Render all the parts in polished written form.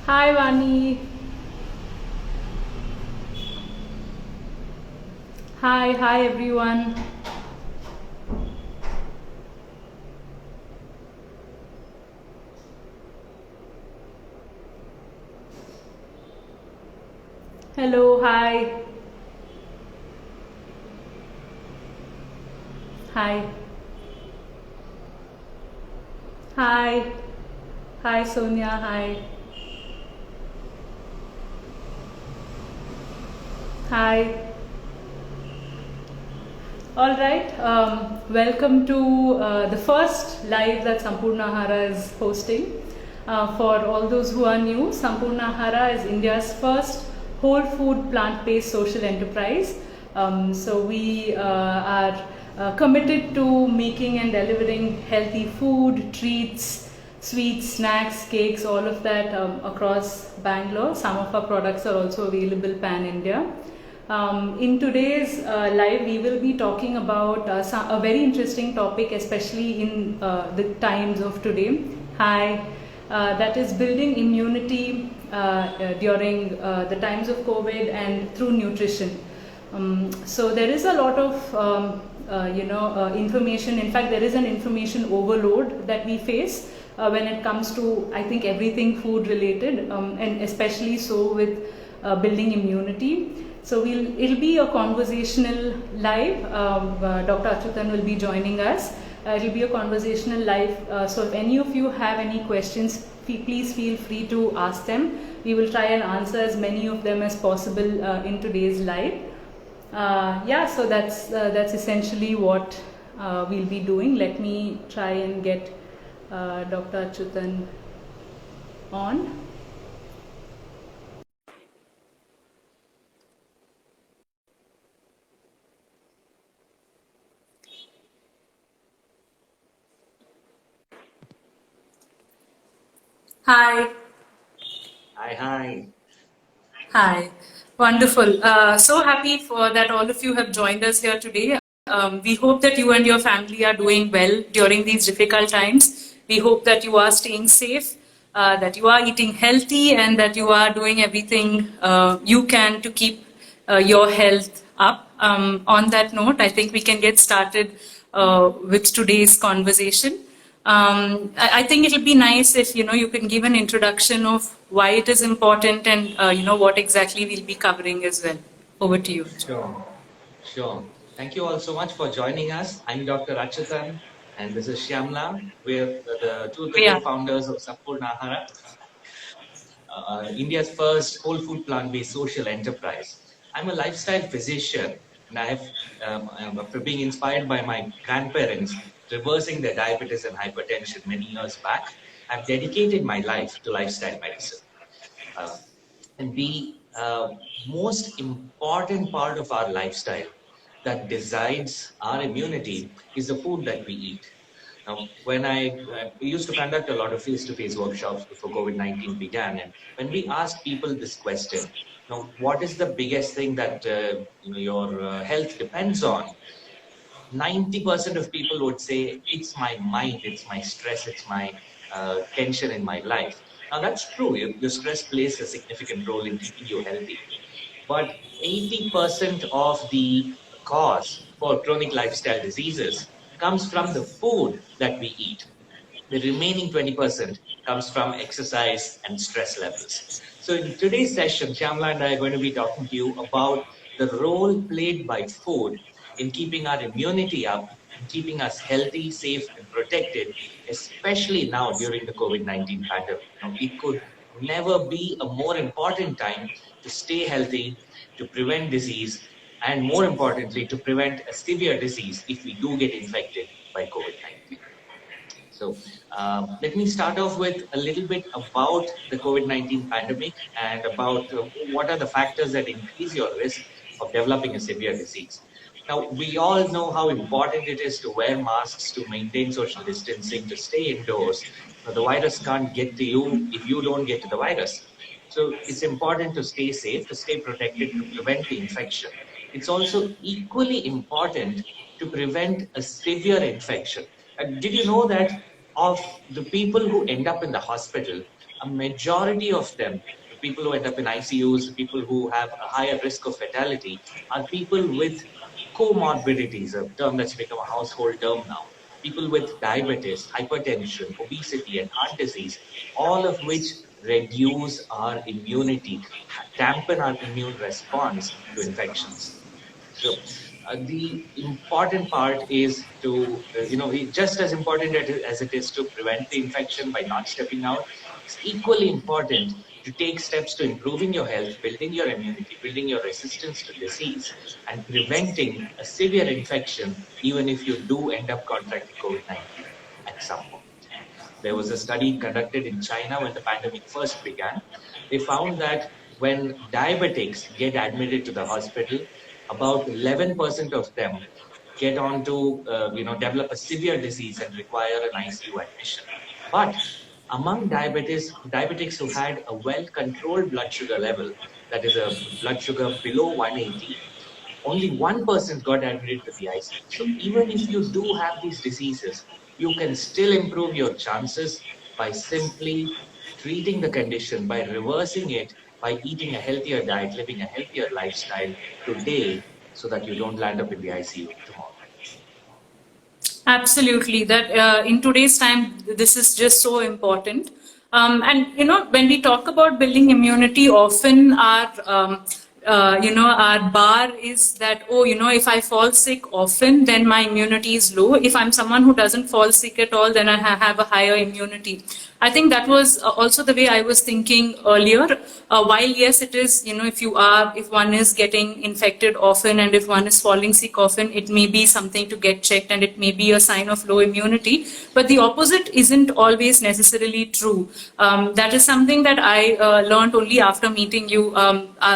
Hi Vani. Hi everyone. Hello, hi. Hi. Hi. Hi Sonia, hi. Hi. All right. Welcome to the first live that Sampurna Ahara is hosting. For all those who are new, Sampurna Ahara is India's first whole food plant-based social enterprise. So we are committed to making and delivering healthy food, treats, sweets, snacks, cakes, all of that across Bangalore. Some of our products are also available pan-India. In today's live, we will be talking about a very interesting topic, especially in the times of today. Hi, that is building immunity during the times of COVID and through nutrition. So there is a lot of information. In fact, there is an information overload that we face when it comes to, I think, everything food related, and especially so with building immunity. So it'll be a conversational live. Dr. Achyuthan will be joining us. It'll be a conversational live. So if any of you have any questions, please feel free to ask them. We will try and answer as many of them as possible in today's live. So that's essentially what we'll be doing. Let me try and get Dr. Achyuthan on. Hi. Hi. Hi. Wonderful. So happy for that all of you have joined us here today. We hope that you and your family are doing well during these difficult times. We hope that you are staying safe, that you are eating healthy, and that you are doing everything you can to keep your health up. On that note, I think we can get started with today's conversation. I think it'll be nice if you can give an introduction of why it is important and what exactly we'll be covering as well. Over to you. Sure. Thank you all so much for joining us. I'm Dr. Achyuthan, and this is Shyamla. We're two of the Yeah. co-founders of Sampurna Ahara, India's first whole food plant-based social enterprise. I'm a lifestyle physician, and after being inspired by my grandparents reversing their diabetes and hypertension many years back, I've dedicated my life to lifestyle medicine. And the most important part of our lifestyle that decides our immunity is the food that we eat. Now, when we used to conduct a lot of face-to-face workshops before COVID-19 began, and when we asked people this question, now, what is the biggest thing that your health depends on? 90% of people would say, it's my mind, it's my stress, it's my tension in my life. Now, that's true. Your stress plays a significant role in keeping you healthy. But 80% of the cause for chronic lifestyle diseases comes from the food that we eat. The remaining 20% comes from exercise and stress levels. So in today's session, Shyamla and I are going to be talking to you about the role played by food in keeping our immunity up, in keeping us healthy, safe, and protected, especially now during the COVID-19 pandemic. Now, it could never be a more important time to stay healthy, to prevent disease, and more importantly, to prevent a severe disease if we do get infected by COVID-19. So let me start off with a little bit about the COVID-19 pandemic and about what are the factors that increase your risk of developing a severe disease. Now, we all know how important it is to wear masks, to maintain social distancing, to stay indoors. Now, the virus can't get to you if you don't get to the virus. So it's important to stay safe, to stay protected, to prevent the infection. It's also equally important to prevent a severe infection. Did you know that of the people who end up in the hospital, a majority of them, the people who end up in ICUs, the people who have a higher risk of fatality, are people with comorbidities, a term that's become a household term now. People with diabetes, hypertension, obesity, and heart disease, all of which reduce our immunity, dampen our immune response to infections. So the important part is to, just as important as it is to prevent the infection by not stepping out, it's equally important to take steps to improving your health, building your immunity, building your resistance to disease, and preventing a severe infection, even if you do end up contracting COVID-19 at some point. There was a study conducted in China when the pandemic first began. They found that when diabetics get admitted to the hospital, about 11% of them get on to, develop a severe disease and require an ICU admission. But among diabetics who had a well-controlled blood sugar level, that is a blood sugar below 180, only 1% got admitted to the ICU. So even if you do have these diseases, you can still improve your chances by simply treating the condition, by reversing it, by eating a healthier diet, living a healthier lifestyle today so that you don't land up in the ICU tomorrow. Absolutely. That in today's time, this is just so important. And when we talk about building immunity, often our bar is that, oh, if I fall sick often, then my immunity is low. If I'm someone who doesn't fall sick at all, then I have a higher immunity. I think that was also the way I was thinking earlier. While yes, it is, if one is getting infected often and if one is falling sick often, it may be something to get checked and it may be a sign of low immunity. But the opposite isn't always necessarily true. That is something that I learned only after meeting you.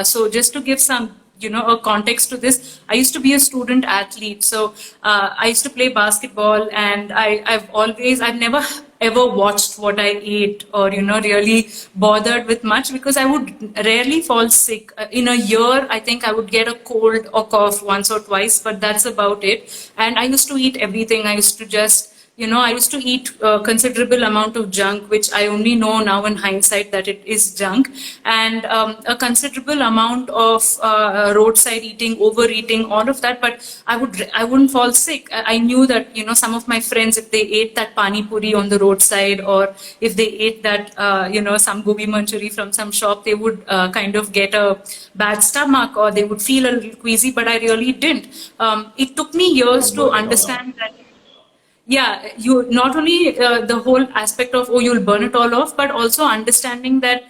So just to give some a context to this, I used to be a student athlete. So I used to play basketball, and I've never ever watched what I ate or really bothered with much, because I would rarely fall sick. In a year, I think I would get a cold or cough once or twice, but that's about it. And I used to eat everything. I used to just I used to eat a considerable amount of junk, which I only know now in hindsight that it is junk, and a considerable amount of roadside eating, overeating, all of that. But I wouldn't fall sick. I knew that some of my friends, if they ate that pani puri on the roadside, or if they ate that some gobi manchuri from some shop, they would kind of get a bad stomach, or they would feel a little queasy. But I really didn't. It took me years to understand that. Yeah, you not only the whole aspect of, oh, you'll burn it all off, but also understanding that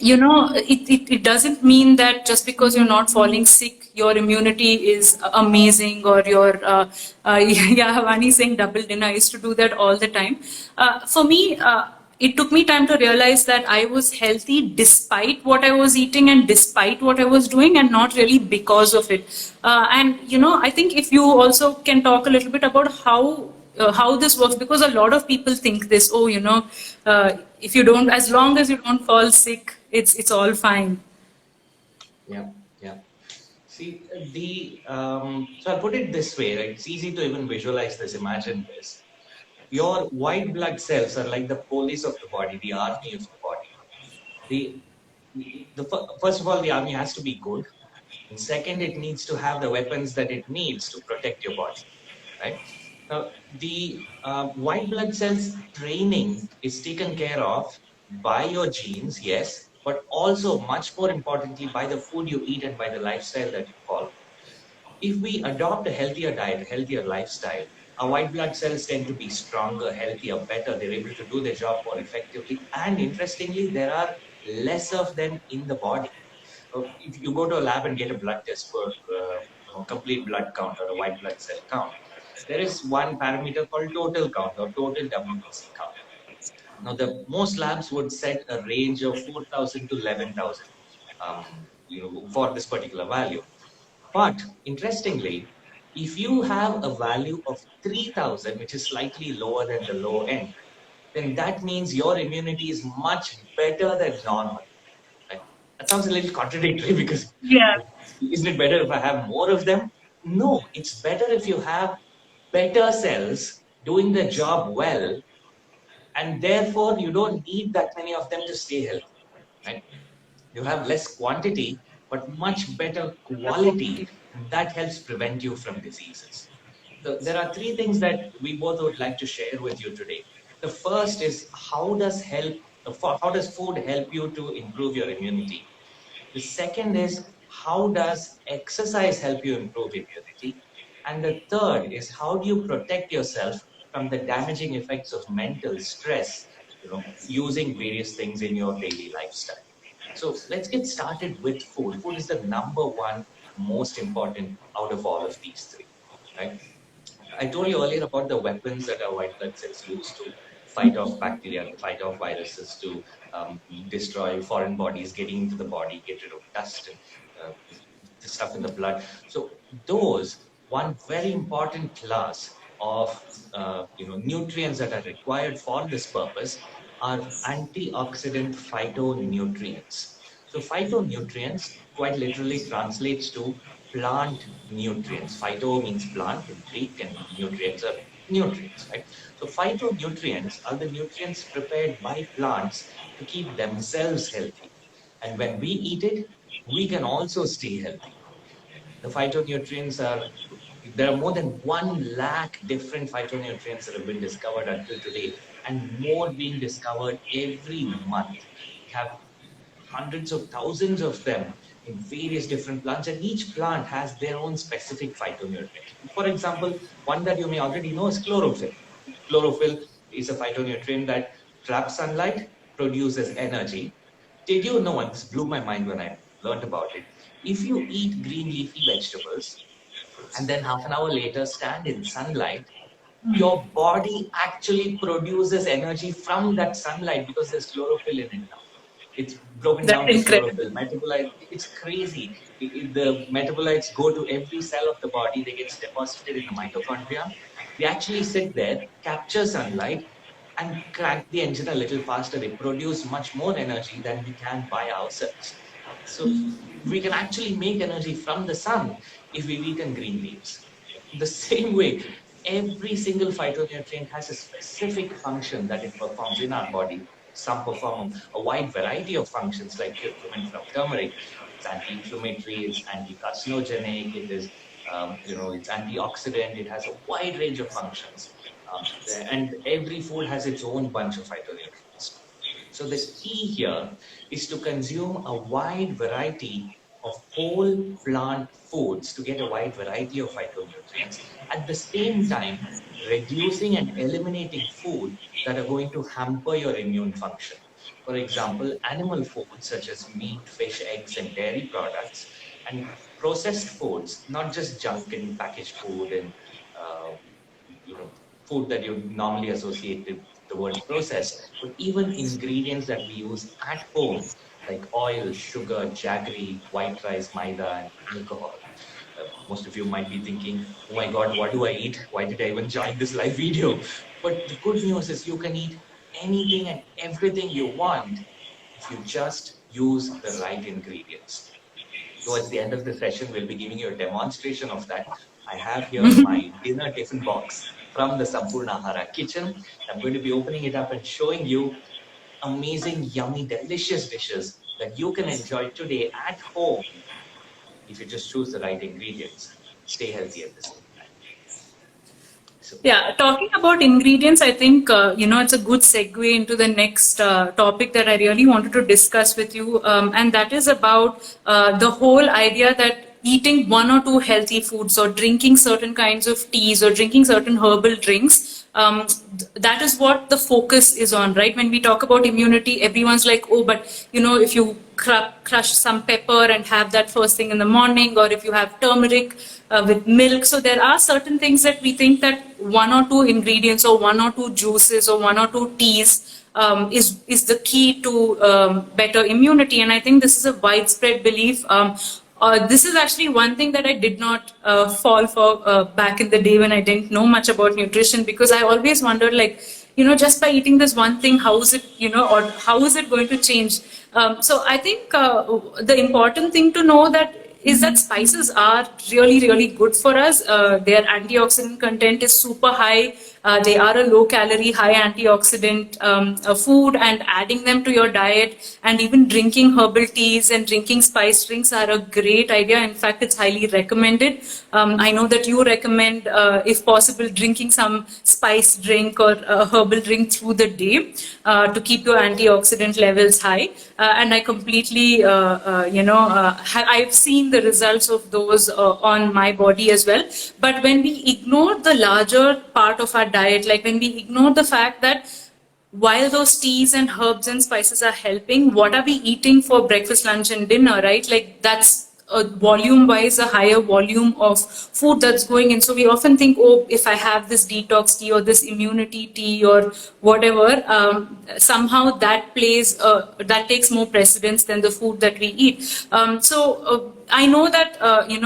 it doesn't mean that just because you're not falling sick, your immunity is amazing, or your yeah, Havani saying double dinner. I used to do that all the time. For me, it took me time to realize that I was healthy despite what I was eating and despite what I was doing, and not really because of it. And I think if you also can talk a little bit about how this works, because a lot of people think this, oh, if you don't, as long as you don't fall sick, it's all fine. Yeah, yeah. See, so I'll put it this way, right? It's easy to even visualize this, imagine this. Your white blood cells are like the police of the body, the army of the body. First of all, the army has to be good. And second, it needs to have the weapons that it needs to protect your body, right? Now, the white blood cells training is taken care of by your genes, yes, but also much more importantly by the food you eat and by the lifestyle that you follow. If we adopt a healthier diet, a healthier lifestyle, our white blood cells tend to be stronger, healthier, better. They're able to do their job more effectively. And interestingly, there are less of them in the body. If you go to a lab and get a blood test for complete blood count or a white blood cell count, there is one parameter called total count or total WBC count. Now, the most labs would set a range of 4,000 to 11,000 for this particular value. But interestingly, if you have a value of 3,000, which is slightly lower than the low end, then that means your immunity is much better than normal. Right? That sounds a little contradictory, because yeah, isn't it better if I have more of them? No, it's better if you have better cells doing the job well and therefore you don't need that many of them to stay healthy, right? You have less quantity, but much better quality, and that helps prevent you from diseases. So there are three things that we both would like to share with you today. The first is how does food help you to improve your immunity? The second is how does exercise help you improve immunity? And the third is how do you protect yourself from the damaging effects of mental stress, using various things in your daily lifestyle. So let's get started with food. Food is the number one most important out of all of these three, right? I told you earlier about the weapons that our white blood cells use to fight off bacteria, to fight off viruses, to destroy foreign bodies, getting into the body, get rid of dust and the stuff in the blood. So those one very important class of nutrients that are required for this purpose are antioxidant phytonutrients. So phytonutrients quite literally translates to plant nutrients. Phyto means plant in Greek, and nutrients are nutrients, right? So phytonutrients are the nutrients prepared by plants to keep themselves healthy. And when we eat it, we can also stay healthy. The phytonutrients are, there are more than 1 lakh different phytonutrients that have been discovered until today, and more being discovered every month. We have hundreds of thousands of them in various different plants, and each plant has their own specific phytonutrient. For example, one that you may already know is chlorophyll. Chlorophyll is a phytonutrient that traps sunlight, produces energy. Did you know, and this blew my mind when I learned about it, if you eat green leafy vegetables and then half an hour later stand in sunlight, your body actually produces energy from that sunlight because there's chlorophyll in it now. It's broken That's down to incredible. chlorophyll. Metabolite, it's crazy. The metabolites go to every cell of the body. They get deposited in the mitochondria. They actually sit there, capture sunlight, and crank the engine a little faster. They produce much more energy than we can by ourselves. So we can actually make energy from the sun if we've eaten green leaves. The same way, every single phytonutrient has a specific function that it performs in our body. Some perform a wide variety of functions, like curcumin from turmeric. It's anti-inflammatory, it's anti-carcinogenic, it is, it's antioxidant. It has a wide range of functions, and every food has its own bunch of phytonutrients. So the key here is to consume a wide variety of whole plant foods to get a wide variety of phytonutrients. At the same time, reducing and eliminating food that are going to hamper your immune function. For example, animal foods such as meat, fish, eggs, and dairy products, and processed foods, not just junk and packaged food and uh, food that you normally associate with the word processed, but even ingredients that we use at home, like oil, sugar, jaggery, white rice, maida, and alcohol. Most of you might be thinking, oh my God, what do I eat? Why did I even join this live video? But the good news is you can eat anything and everything you want if you just use the right ingredients. Towards the end of the session, we'll be giving you a demonstration of that. I have here my dinner tiffin box from the Sampurnahara kitchen. I'm going to be opening it up and showing you amazing, yummy, delicious dishes that you can enjoy today at home if you just choose the right ingredients. Stay healthy at the same time. So, Yeah, talking about ingredients, I think, it's a good segue into the next topic that I really wanted to discuss with you. And that is about the whole idea that eating one or two healthy foods or drinking certain kinds of teas or drinking certain herbal drinks, that is what the focus is on, right? When we talk about immunity, everyone's like, oh, but, if you crush some pepper and have that first thing in the morning, or if you have turmeric with milk. So there are certain things that we think that one or two ingredients or one or two juices or one or two teas is the key to better immunity. And I think this is a widespread belief. This is actually one thing that I did not fall for back in the day when I didn't know much about nutrition, because I always wondered, like, just by eating this one thing, how is it, or how is it going to change? So I think the important thing to know that is that spices are really, really good for us. Their antioxidant content is super high. They are a low calorie, high antioxidant food, and adding them to your diet and even drinking herbal teas and drinking spice drinks are a great idea. In fact, it's highly recommended. I know that you recommend, if possible, drinking some spice drink or a herbal drink through the day to keep your antioxidant levels high. And I completely, I've seen the results of those on my body as well. But when we ignore the larger part of our diet, like when we ignore the fact that while those teas and herbs and spices are helping, what are we eating for breakfast, lunch, and dinner, right? Like that's a volume wise a higher volume of food that's going in. So we often think, oh, if I have this detox tea or this immunity tea or whatever, somehow that takes more precedence than the food that we eat. I know that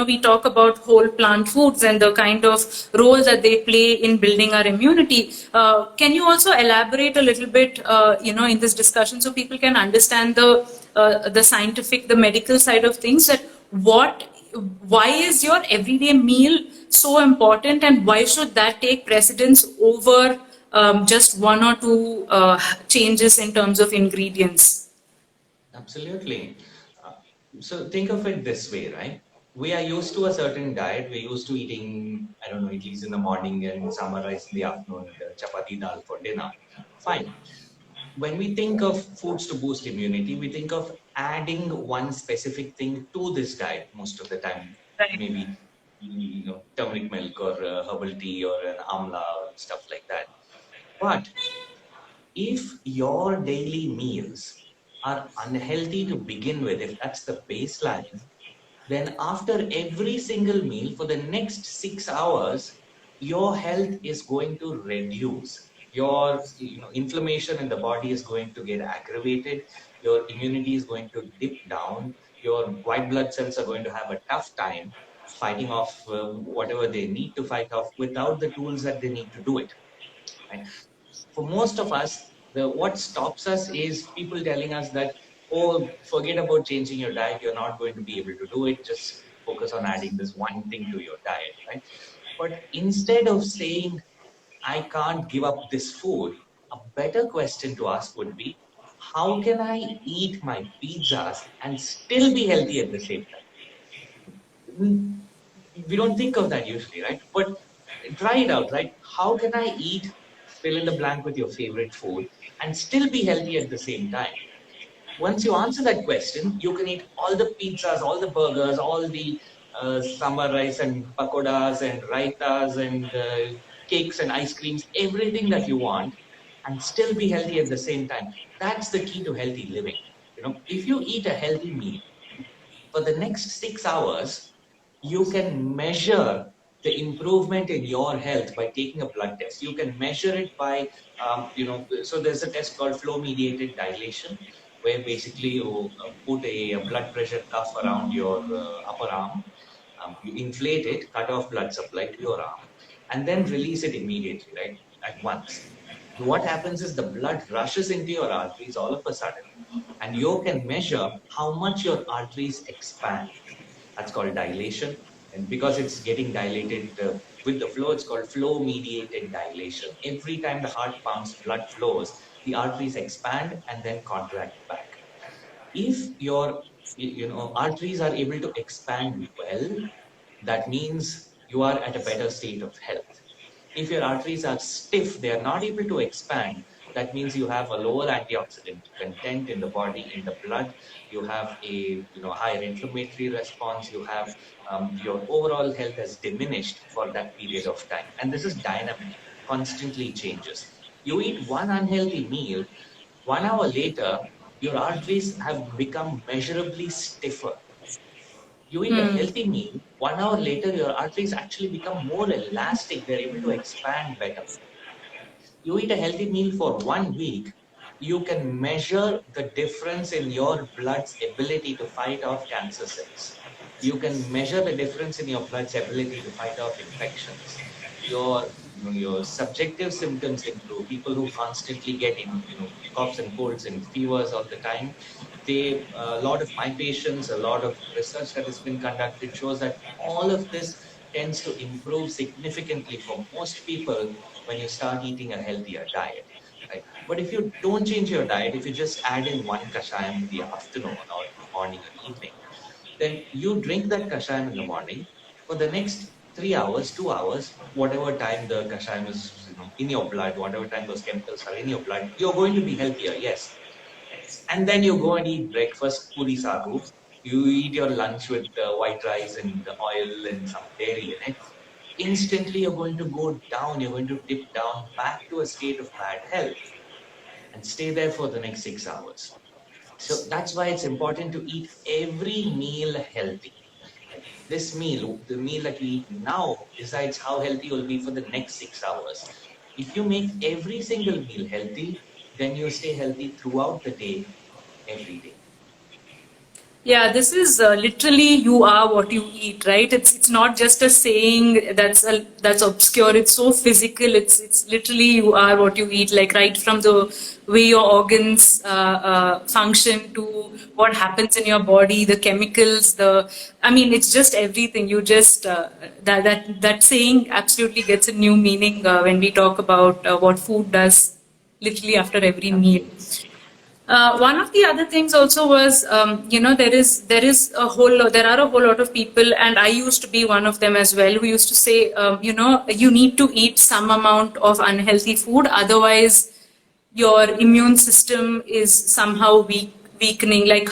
we talk about whole plant foods and the kind of role that they play in building our immunity. Can you also elaborate a little bit, in this discussion so people can understand the scientific, the medical side of things? That why is your everyday meal so important, and why should that take precedence over just one or two changes in terms of ingredients? Absolutely. Uh, so think of it this way, right? We are used to a certain diet. We're used to eating, I don't know, idlis in the morning and sambar rice in the afternoon, chapati dal for dinner. Fine. When we think of foods to boost immunity, we think of adding one specific thing to this diet most of the time. Right. Maybe turmeric milk or herbal tea or an amla or stuff like that. But if your daily meals are unhealthy to begin with, if that's the baseline, then after every single meal for the next 6 hours, your health is going to reduce. Your inflammation in the body is going to get aggravated. Your immunity is going to dip down. Your white blood cells are going to have a tough time fighting off whatever they need to fight off without the tools that they need to do it. Right? For most of us, what stops us is people telling us that, oh, forget about changing your diet. You're not going to be able to do it. Just focus on adding this one thing to your diet, right? But instead of saying, I can't give up this food, a better question to ask would be, how can I eat my pizzas and still be healthy at the same time? We don't think of that usually, right? But try it out, right? How can I eat, fill in the blank with your favorite food, and still be healthy at the same time? Once you answer that question, you can eat all the pizzas, all the burgers, all the sambar rice and pakodas and raitas and cakes and ice creams, everything that you want, and still be healthy at the same time. That's the key to healthy living. If you eat a healthy meal for the next 6 hours, you can measure the improvement in your health by taking a blood test. You can measure it by, so there's a test called flow mediated dilation, where basically you put a blood pressure cuff around your upper arm, you inflate it, cut off blood supply to your arm, and then release it immediately, right, at once. What happens is the blood rushes into your arteries all of a sudden, and you can measure how much your arteries expand. That's called dilation. And because it's getting dilated with the flow, it's called flow mediated dilation. Every time the heart pumps, blood flows, the arteries expand and then contract back. If your arteries are able to expand well, that means you are at a better state of health. If your arteries are stiff, they are not able to expand, that means you have a lower antioxidant content in the body, in the blood. You have a higher inflammatory response. You have your overall health has diminished for that period of time. And this is dynamic, constantly changes. You eat one unhealthy meal, 1 hour later, your arteries have become measurably stiffer. You eat a healthy meal, 1 hour later, your arteries actually become more elastic. They're able to expand better. You eat a healthy meal for 1 week, you can measure the difference in your blood's ability to fight off cancer cells. You can measure the difference in your blood's ability to fight off infections. Your subjective symptoms improve. People who constantly get coughs and colds and fevers all the time, A lot of my patients, a lot of research that has been conducted shows that all of this tends to improve significantly for most people when you start eating a healthier diet. Right? But if you don't change your diet, if you just add in one kashayam in the afternoon or morning or evening, then you drink that kashayam in the morning for the next 3 hours, 2 hours, whatever time the kashayam is, in your blood, whatever time those chemicals are in your blood, you're going to be healthier, yes. And then you go and eat breakfast, puri sagu. You eat your lunch with white rice and oil and some dairy in it. Instantly, you're going to go down. You're going to dip down back to a state of bad health and stay there for the next 6 hours. So that's why it's important to eat every meal healthy. This meal, the meal that you eat now, decides how healthy you'll be for the next 6 hours. If you make every single meal healthy, then you stay healthy throughout the day, every day. Yeah, this is literally you are what you eat, right? It's not just a saying that's obscure. It's so physical. It's literally you are what you eat. Like right from the way your organs function to what happens in your body, the chemicals, I mean, it's just everything. You just that saying absolutely gets a new meaning when we talk about what food does, literally after every meal. One of the other things also was, there is a whole there are a whole lot of people, and I used to be one of them as well, who used to say, you need to eat some amount of unhealthy food, otherwise your immune system is somehow weakening, like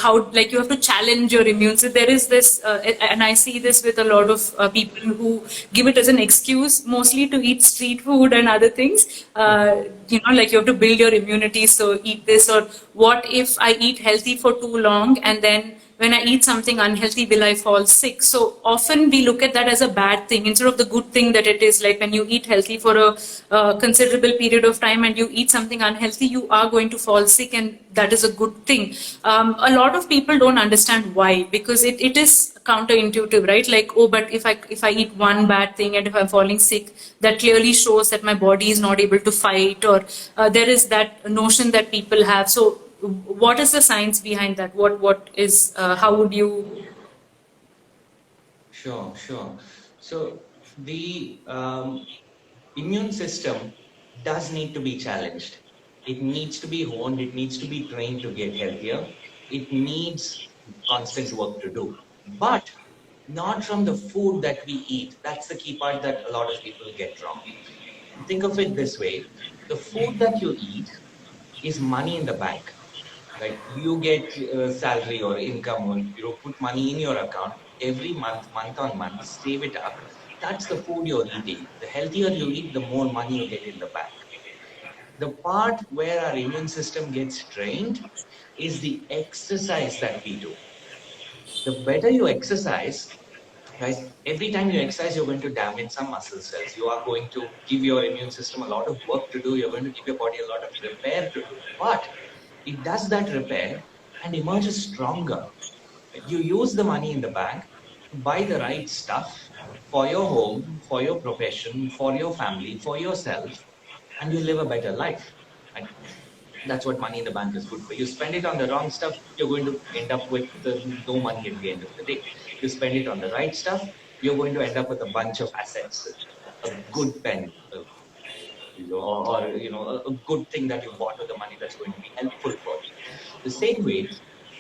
you have to challenge your immune system. There is this and I see this with a lot of people who give it as an excuse mostly to eat street food and other things, like you have to build your immunity, so eat this, or what if I eat healthy for too long and then when I eat something unhealthy, will I fall sick? So often we look at that as a bad thing instead of the good thing that it is. Like when you eat healthy for a considerable period of time and you eat something unhealthy, you are going to fall sick, and that is a good thing. A lot of people don't understand why, because it is counterintuitive, right? Like, oh, but if I eat one bad thing and if I'm falling sick, that clearly shows that my body is not able to fight, or there is that notion that people have. So what is the science behind that? What is how would you? Sure, sure. So the immune system does need to be challenged. It needs to be honed. It needs to be trained to get healthier. It needs constant work to do, but not from the food that we eat. That's the key part that a lot of people get wrong. Think of it this way: the food that you eat is money in the bank. Right? You get salary or income, or put money in your account every month, month on month, save it up. That's the food you're eating. The healthier you eat, the more money you get in the bank. The part where our immune system gets trained is the exercise that we do. The better you exercise, right? Every time you exercise, you're going to damage some muscle cells. You are going to give your immune system a lot of work to do. You're going to give your body a lot of repair to do. But it does that repair and emerges stronger. You use the money in the bank to buy the right stuff for your home, for your profession, for your family, for yourself, and you live a better life. Right? That's what money in the bank is good for. You spend it on the wrong stuff, you're going to end up with no money at the end of the day. You spend it on the right stuff, you're going to end up with a bunch of assets, a good pen, or a good thing that you bought with the money that's going to be helpful for you. The same way,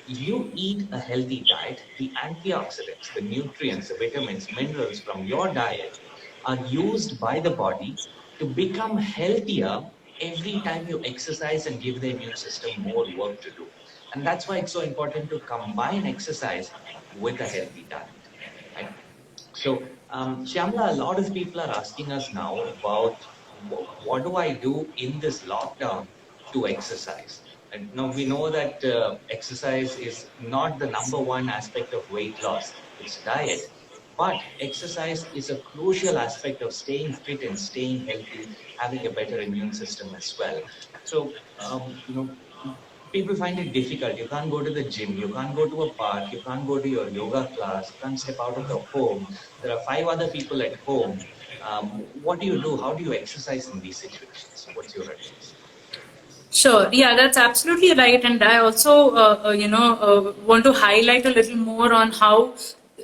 if you eat a healthy diet, the antioxidants, the nutrients, the vitamins, minerals from your diet are used by the body to become healthier every time you exercise and give the immune system more work to do. And that's why it's so important to combine exercise with a healthy diet. Right? So, Shyamla, a lot of people are asking us now about what do I do in this lockdown to exercise? And now we know that exercise is not the number one aspect of weight loss, it's diet. But exercise is a crucial aspect of staying fit and staying healthy, having a better immune system as well. So, people find it difficult. You can't go to the gym, you can't go to a park, you can't go to your yoga class, you can't step out of the home. There are five other people at home. What do you do? How do you exercise in these situations? What's your advice? Sure. Yeah, that's absolutely right. And I also, want to highlight a little more on how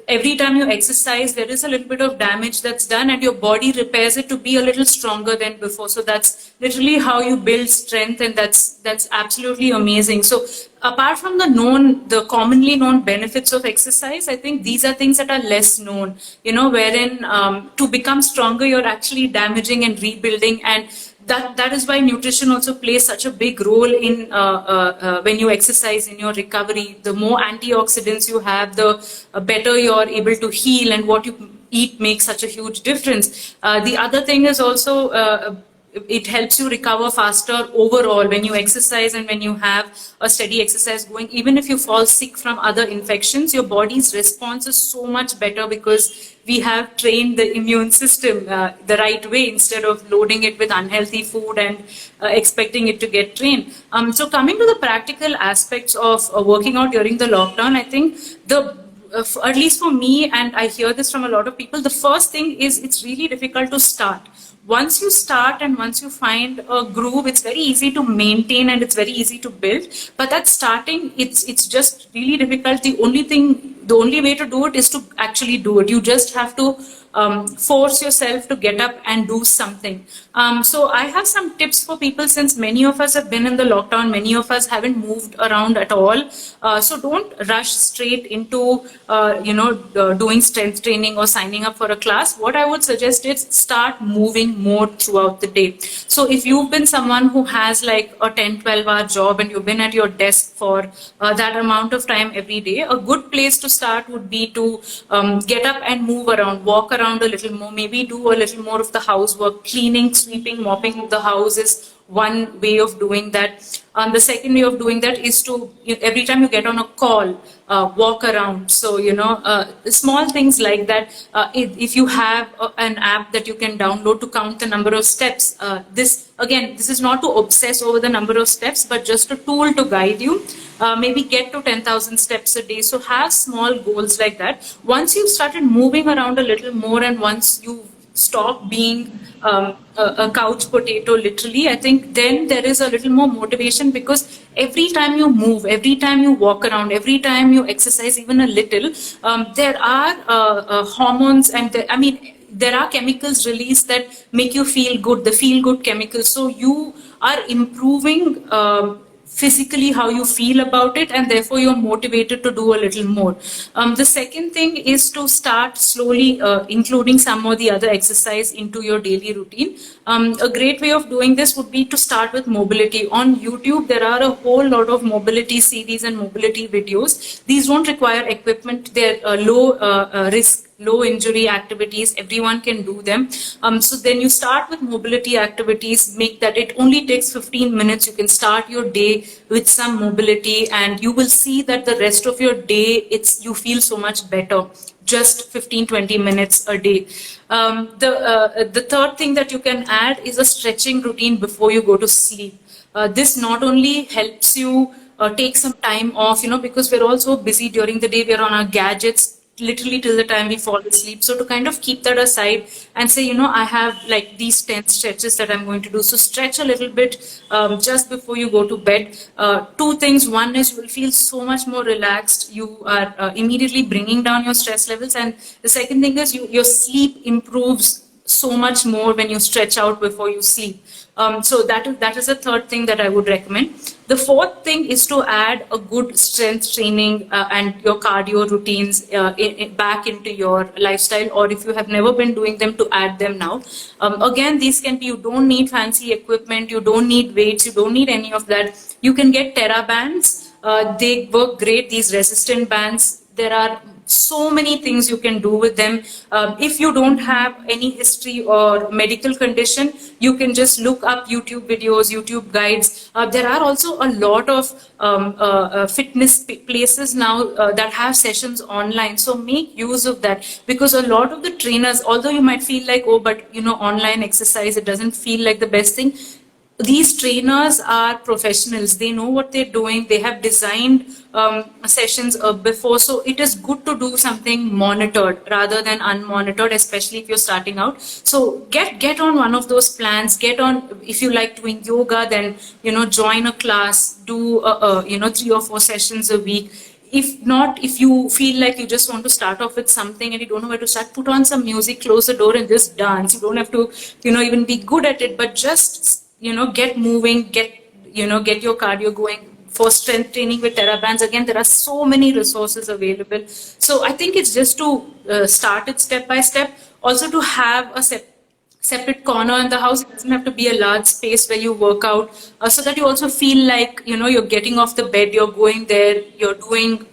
every time you exercise, there is a little bit of damage that's done, and your body repairs it to be a little stronger than before. So that's literally how you build strength, and that's absolutely amazing. So apart from the commonly known benefits of exercise, I think these are things that are less known. Wherein to become stronger, you're actually damaging and rebuilding, and that is why nutrition also plays such a big role in when you exercise, in your recovery. The more antioxidants you have, the better you're able to heal, and what you eat makes such a huge difference. The other thing is also it helps you recover faster overall when you exercise, and when you have a steady exercise going. Even if you fall sick from other infections, your body's response is so much better, because we have trained the immune system the right way, instead of loading it with unhealthy food and expecting it to get trained. So coming to the practical aspects of working out during the lockdown, I think at least for me, and I hear this from a lot of people, the first thing is it's really difficult to start. Once you start and once you find a groove, it's very easy to maintain and it's very easy to build. But that starting, it's just really difficult. The only way to do it is to actually do it. You just have to force yourself to get up and do something. So I have some tips for people, since many of us have been in the lockdown, many of us haven't moved around at all. So don't rush straight into doing strength training or signing up for a class. What I would suggest is start moving more throughout the day. So if you've been someone who has like a 10-12 hour job, and you've been at your desk for that amount of time every day, a good place to start would be to get up and move around, walk around a little more, maybe do a little more of the housework. Cleaning, sweeping, mopping the house is one way of doing that. The second way of doing that is to, every time you get on a call, walk around. So, small things like that. If you have an app that you can download to count the number of steps, this is not to obsess over the number of steps, but just a tool to guide you. Maybe get to 10,000 steps a day. So have small goals like that. Once you've started moving around a little more, and once you stop being a couch potato, literally, I think then there is a little more motivation, because every time you move, every time you walk around, every time you exercise even a little, there are hormones, and there are chemicals released that make you feel good, the feel good chemicals. So you are improving physically how you feel about it, and therefore you're motivated to do a little more. The second thing is to start slowly including some or the other exercise into your daily routine. A great way of doing this would be to start with mobility. On YouTube, there are a whole lot of mobility series and mobility videos. These don't require equipment. They're low risk, low injury activities. Everyone can do them. So then you start with mobility activities, make that it only takes 15 minutes. You can start your day with some mobility, and you will see that the rest of your day, you feel so much better. Just 15-20 minutes a day. The third thing that you can add is a stretching routine before you go to sleep. This not only helps you take some time off, because we're all so busy during the day, we're on our gadgets literally till the time we fall asleep. So to kind of keep that aside and say, I have like these 10 stretches that I'm going to do. So stretch a little bit just before you go to bed. Two things. One is you will feel so much more relaxed. You are immediately bringing down your stress levels. And the second thing is your sleep improves so much more when you stretch out before you sleep. So that is the third thing that I would recommend. The fourth thing is to add a good strength training and your cardio routines back into your lifestyle, or if you have never been doing them, to add them now. Again, these can be, you don't need fancy equipment, you don't need weights, you don't need any of that. You can get Terra bands. They work great, these resistant bands. There are so many things you can do with them. If you don't have any history or medical condition, you can just look up YouTube videos, YouTube guides. There are also a lot of fitness places now that have sessions online. So make use of that, because a lot of the trainers, although you might feel like, oh, but online exercise, it doesn't feel like the best thing. these trainers are professionals. They know what they're doing. They have designed sessions before. So it is good to do something monitored rather than unmonitored, especially if you're starting out. So get on one of those plans. Get on, if you like doing yoga, then, join a class, do, 3 or 4 sessions a week. If not, if you feel like you just want to start off with something and you don't know where to start, put on some music, close the door and just dance. You don't have to, even be good at it, but just, get moving, get your cardio going. For strength training with TerraBands, again, there are so many resources available. So I think it's just to start it step by step. Also to have a separate corner in the house. It doesn't have to be a large space where you work out, so that you also feel like, you're getting off the bed, you're going there, you're doing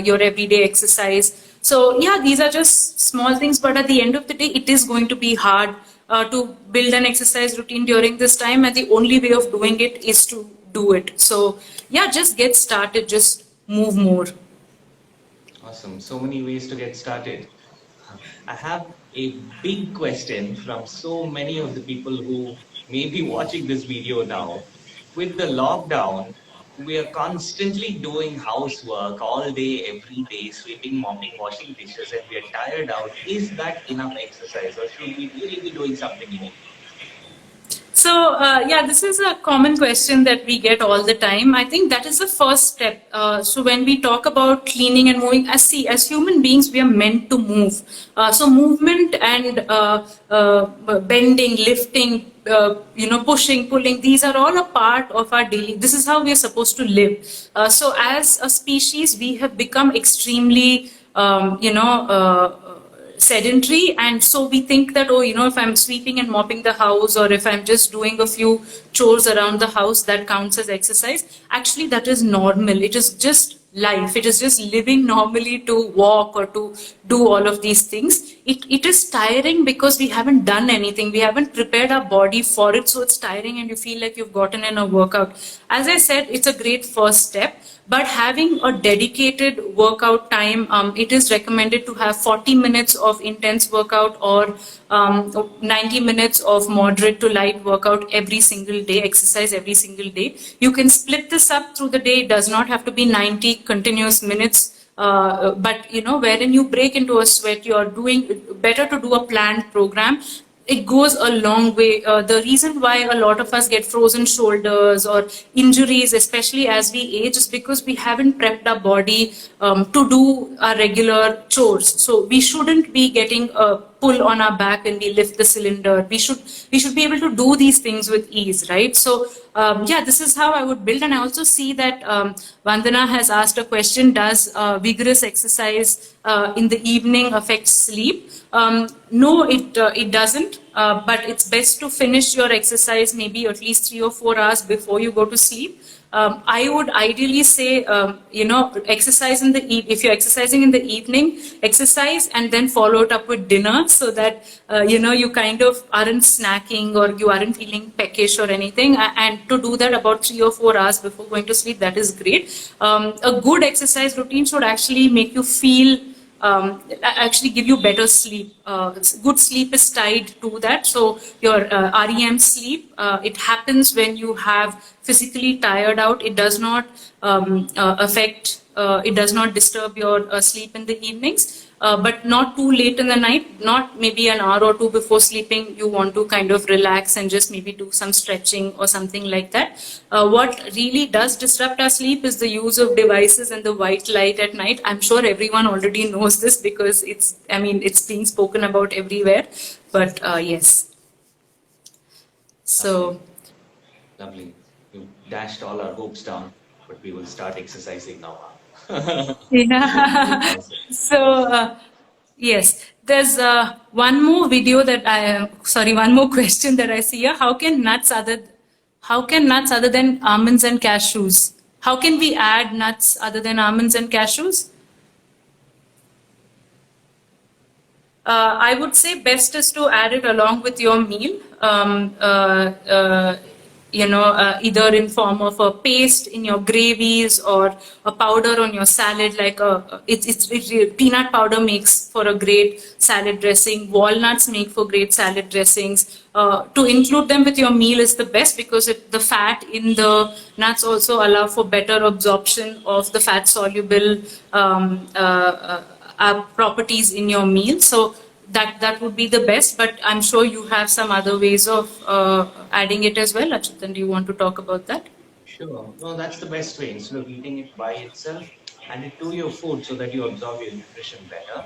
your everyday exercise. So yeah, these are just small things, but at the end of the day, it is going to be hard to build an exercise routine during this time, and the only way of doing it is to do it. So yeah, just get started, just move more. Awesome. So many ways to get started. I have a big question from so many of the people who may be watching this video now. With the lockdown, we are constantly doing housework all day, every day, sweeping, mopping, washing dishes, and we are tired out. Is that enough exercise, or should we really be doing something more? So, yeah, this is a common question that we get all the time. I think that is the first step. So when we talk about cleaning and moving, as human beings, we are meant to move. So movement and bending, lifting, pushing, pulling, these are all a part of our daily, this is how we are supposed to live. So as a species, we have become extremely, sedentary, and so we think that, oh, if I'm sweeping and mopping the house, or if I'm just doing a few chores around the house, that counts as exercise. Actually, that is normal. It is just life. It is just living normally to walk or to do all of these things. It is tiring because we haven't done anything. We haven't prepared our body for it, so it's tiring and you feel like you've gotten in a workout. As I said, it's a great first step. But having a dedicated workout time, it is recommended to have 40 minutes of intense workout, or 90 minutes of moderate to light workout every single day, exercise every single day. You can split this up through the day. It does not have to be 90 continuous minutes. But wherein you break into a sweat, you're doing better to do a planned program. It goes a long way. The reason why a lot of us get frozen shoulders or injuries, especially as we age, is because we haven't prepped our body to do our regular chores. So we shouldn't be getting a pull on our back when we lift the cylinder. We should be able to do these things with ease, right? So yeah, this is how I would build. And I also see that Vandana has asked a question: does vigorous exercise in the evening affect sleep? No, it doesn't. But it's best to finish your exercise maybe at least 3 or 4 hours before you go to sleep. I would ideally say, exercise in the if you're exercising in the evening, exercise and then follow it up with dinner, so that you kind of aren't snacking or you aren't feeling peckish or anything. And to do that about 3 or 4 hours before going to sleep, that is great. A good exercise routine should actually make you feel, actually give you better sleep. Good sleep is tied to that. So your REM sleep, it happens when you have physically tired out. It does not it does not disturb your sleep in the evenings. But not too late in the night, not maybe an hour or two before sleeping. You want to kind of relax and just maybe do some stretching or something like that. What really does disrupt our sleep is the use of devices and the white light at night. I'm sure everyone already knows this because it's being spoken about everywhere. But yes. So. Lovely. You dashed all our hopes down, but we will start exercising now. Yeah. Awesome. So, yes, there's one more video that one more question that I see here. How can nuts other than almonds and cashews? How can we add nuts other than almonds and cashews? I would say best is to add it along with your meal. either in form of a paste in your gravies or a powder on your salad, like peanut powder makes for a great salad dressing. Walnuts make for great salad dressings. To include them with your meal is the best, because the fat in the nuts also allow for better absorption of the fat soluble properties in your meal. So that would be the best, but I'm sure you have some other ways of adding it as well. Achyuthan, do you want to talk about that? Sure. No, that's the best way. Instead of eating it by itself, add it to your food so that you absorb your nutrition better.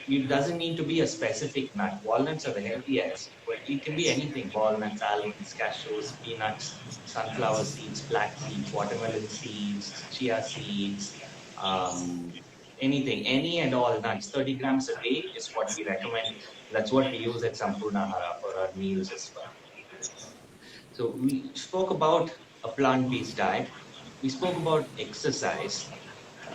It doesn't need to be a specific nut. Walnuts are the healthiest, but it can be anything: walnuts, almonds, cashews, peanuts, sunflower seeds, flax seeds, watermelon seeds, chia seeds, um, anything, any and all nuts. 30 grams a day is what we recommend. That's what we use at Sampurna Hara for our meals as well. So we spoke about a plant-based diet. We spoke about exercise,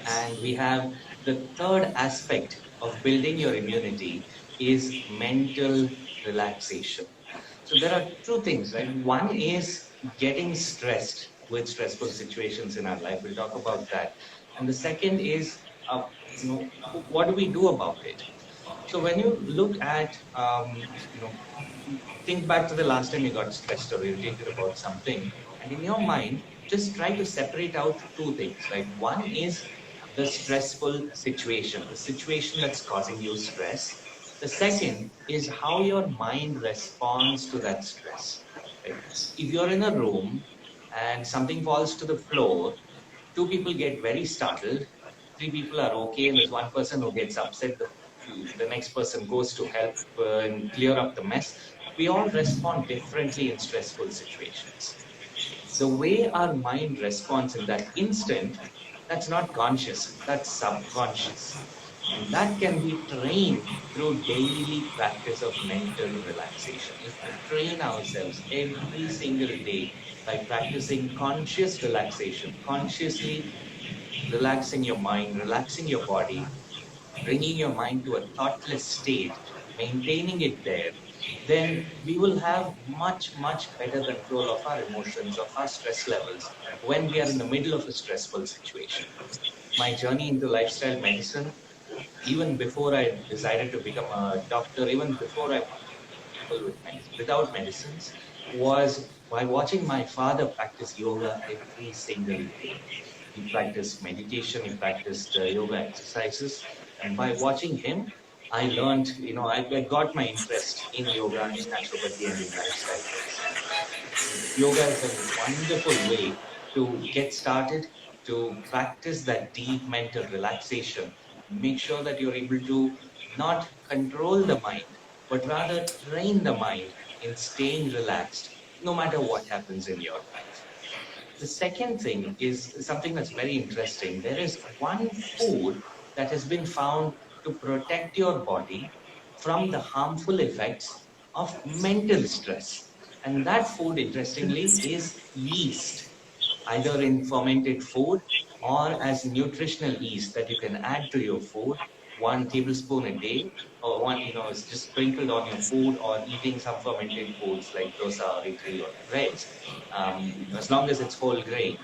and we have the third aspect of building your immunity is mental relaxation. So there are two things, right? One is getting stressed with stressful situations in our life. We'll talk about that. And the second is, what do we do about it? So when you look at, think back to the last time you got stressed or irritated about something, and in your mind, just try to separate out two things, right? One is the stressful situation, the situation that's causing you stress. The second is how your mind responds to that stress, right? If you're in a room and something falls to the floor, two people get very startled, three people are okay, and there's one person who gets upset. The next person goes to help and clear up the mess. We all respond differently in stressful situations. The way our mind responds in that instant, that's not conscious, that's subconscious. And that can be trained through daily practice of mental relaxation. If we train ourselves every single day by practicing conscious relaxation, consciously relaxing your mind, relaxing your body, bringing your mind to a thoughtless state, maintaining it there, then we will have much, much better control of our emotions, of our stress levels when we are in the middle of a stressful situation. My journey into lifestyle medicine, even before I decided to become a doctor, even before I people with without medicines, was by watching my father practice yoga every single day. He practiced meditation, he practiced yoga exercises, and by watching him, I learned, I got my interest in yoga, in naturopathy, and in lifestyle medicine. Yoga is a wonderful way to get started, to practice that deep mental relaxation, and make sure that you're able to not control the mind, but rather train the mind in staying relaxed no matter what happens in your life. The second thing is something that's very interesting. There is one food that has been found to protect your body from the harmful effects of mental stress. And that food, interestingly, is yeast, either in fermented food or as nutritional yeast that you can add to your food, 1 tablespoon a day, or is just sprinkled on your food, or eating some fermented foods like dosa or idli or breads, as long as it's whole grain,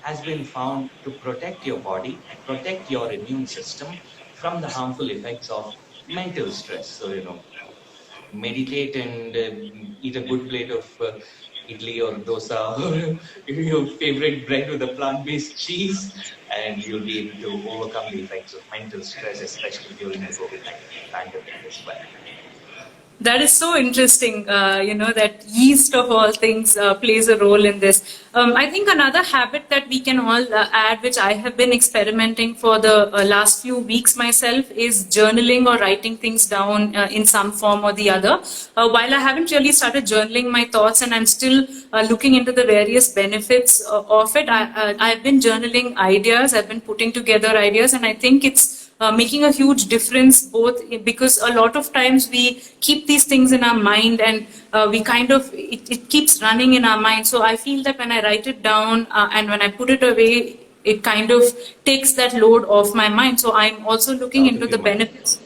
has been found to protect your body, protect your immune system from the harmful effects of mental stress. So, meditate and eat a good plate of idli or dosa or your favorite bread with a plant-based cheese, and you'll be able to overcome the effects of mental stress, especially during the COVID-19 pandemic as well. That is so interesting, that yeast of all things plays a role in this. I think another habit that we can all add, which I have been experimenting for the last few weeks myself, is journaling or writing things down in some form or the other. While I haven't really started journaling my thoughts, and I'm still looking into the various benefits of it, I've been journaling ideas, I've been putting together ideas, and I think it's making a huge difference, both because a lot of times we keep these things in our mind, and we kind of it keeps running in our mind. So I feel that when I write it down and when I put it away, it kind of takes that load off my mind. So I'm also looking Out into of the your mind. benefits.